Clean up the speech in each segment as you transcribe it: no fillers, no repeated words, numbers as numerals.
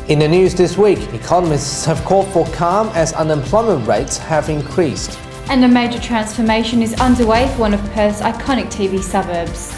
In the news this week, economists have called for calm as unemployment rates have increased. And a major transformation is underway for one of Perth's iconic TV suburbs.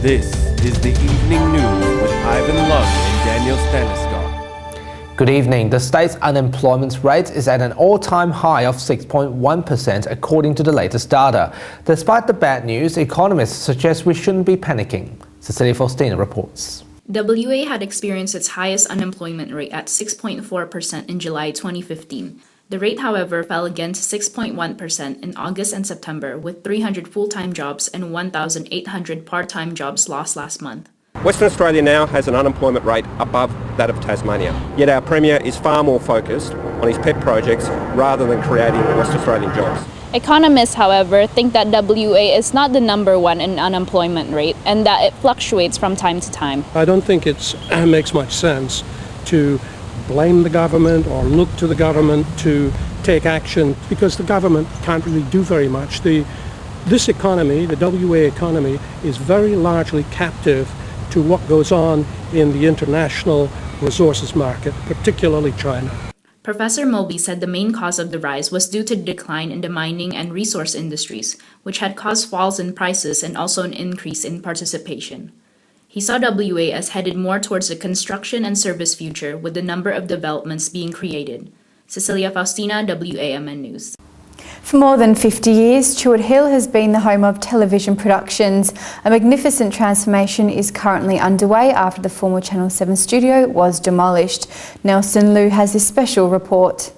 This is the Evening News with Ivan Lung and Daniel Staniscott. Good evening. The state's unemployment rate is at an all-time high of 6.1% according to the latest data. Despite the bad news, economists suggest we shouldn't be panicking. Cecilia Faustina reports. WA had experienced its highest unemployment rate at 6.4% in July 2015. The rate, however, fell again to 6.1% in August and September, with 300 full-time jobs and 1,800 part-time jobs lost last month. Western Australia now has an unemployment rate above that of Tasmania, yet our Premier is far more focused on his pet projects rather than creating West Australian jobs. Economists, however, think that WA is not the number one in unemployment rate and that it fluctuates from time to time. I don't think it makes much sense to blame the government or look to the government to take action because the government can't really do very much. This economy, the WA economy, is very largely captive to what goes on in the international resources market, particularly China. Professor Mulvey said the main cause of the rise was due to the decline in the mining and resource industries, which had caused falls in prices and also an increase in participation. He saw WA as headed more towards a construction and service future with the number of developments being created. Cecilia Faustina, WAMN News. For more than 50 years, Chewett Hill has been the home of television productions. A magnificent transformation is currently underway after the former Channel 7 studio was demolished. Nelson Liu has this special report.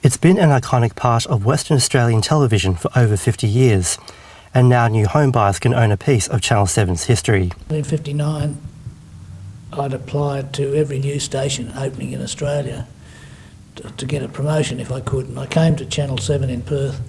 It's been an iconic part of Western Australian television for over 50 years, and now new home buyers can own a piece of Channel 7's history. In 1959, I'd applied to every news station opening in Australia to get a promotion if I could, and I came to Channel 7 in Perth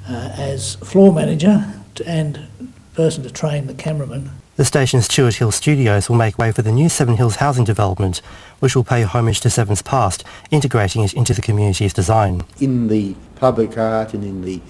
as floor manager and person to train the cameraman. The station's Chewett Hill studios will make way for the new Seven Hills housing development, which will pay homage to Seven's past, integrating it into the community's design. In the public art and in the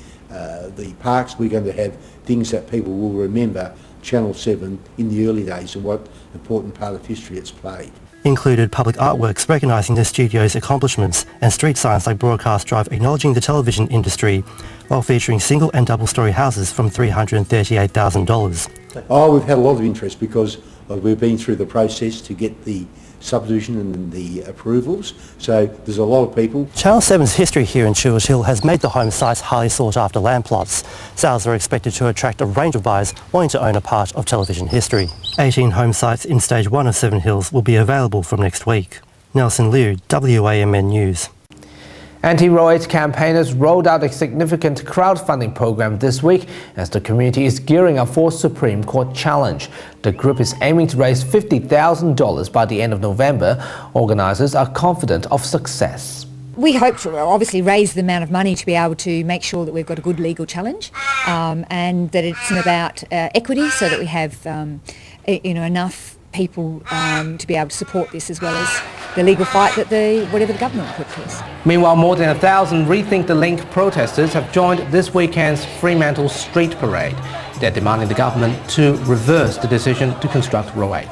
parks, we're going to have things that people will remember Channel 7 in the early days and what important part of history it's played. Included public artworks recognising the studio's accomplishments and street signs like Broadcast Drive acknowledging the television industry, while featuring single and double-storey houses from $338,000. Oh, we've had a lot of interest because we've been through the process to get the subdivision and the approvals, so there's a lot of people. Channel 7's history here in Chewett Hill has made the home sites highly sought after land plots. Sales are expected to attract a range of buyers wanting to own a part of television history. 18 home sites in Stage 1 of Seven Hills will be available from next week. Nelson Liu, WAMN News. Anti-riot campaigners rolled out a significant crowdfunding program this week as the community is gearing up for Supreme Court challenge. The group is aiming to raise $50,000 by the end of November. Organisers are confident of success. We hope to obviously raise the amount of money to be able to make sure that we've got a good legal challenge and that it's about equity so that we have enough people to be able to support this as well as the legal fight that whatever the government put to us. Meanwhile, more than 1,000 Rethink the Link protesters have joined this weekend's Fremantle Street Parade. They're demanding the government to reverse the decision to construct Row 8.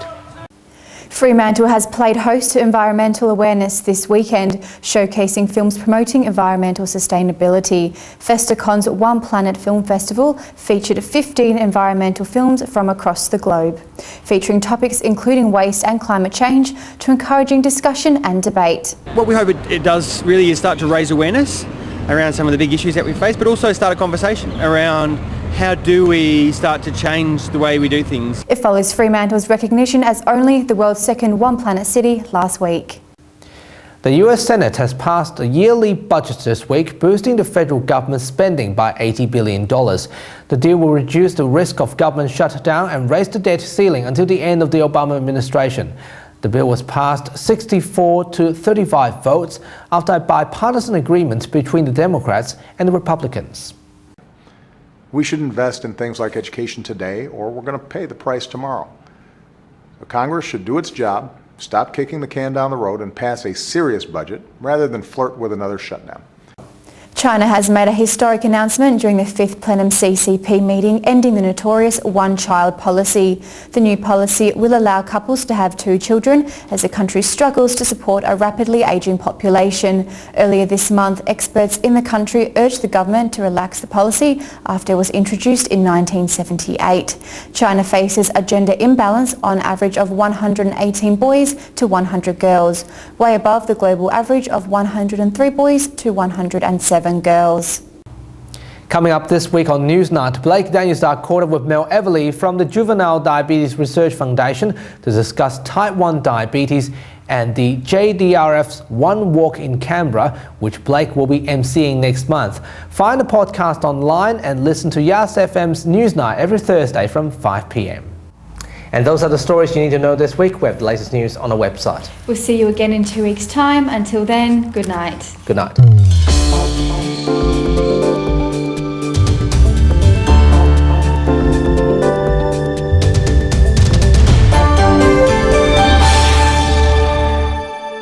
Fremantle has played host to environmental awareness this weekend, showcasing films promoting environmental sustainability. Festacon's One Planet Film Festival featured 15 environmental films from across the globe, featuring topics including waste and climate change to encouraging discussion and debate. What we hope it does really is start to raise awareness around some of the big issues that we face, but also start a conversation around how do we start to change the way we do things. It follows Fremantle's recognition as only the world's second One Planet city last week. The US Senate has passed a yearly budget this week, boosting the federal government spending by $80 billion. The deal will reduce the risk of government shutdown and raise the debt ceiling until the end of the Obama administration. The bill was passed 64 to 35 votes after a bipartisan agreement between the Democrats and the Republicans. We should invest in things like education today, or we're going to pay the price tomorrow. So Congress should do its job, stop kicking the can down the road, and pass a serious budget rather than flirt with another shutdown. China has made a historic announcement during the 5th Plenum CCP meeting, ending the notorious one-child policy. The new policy will allow couples to have 2 children as the country struggles to support a rapidly ageing population. Earlier this month, experts in the country urged the government to relax the policy after it was introduced in 1978. China faces a gender imbalance on average of 118 boys to 100 girls, way above the global average of 103 boys to 107 girls. Coming up this week on Newsnight, Blake Daniels caught up with Mel Everly from the Juvenile Diabetes Research Foundation to discuss type 1 diabetes and the JDRF's One Walk in Canberra, which Blake will be emceeing next month. Find the podcast online and listen to Yas FM's Newsnight every Thursday from 5 p.m. And those are the stories you need to know this week. We have the latest news on the website. We'll see you again in 2 weeks' time. Until then, good night. Good night.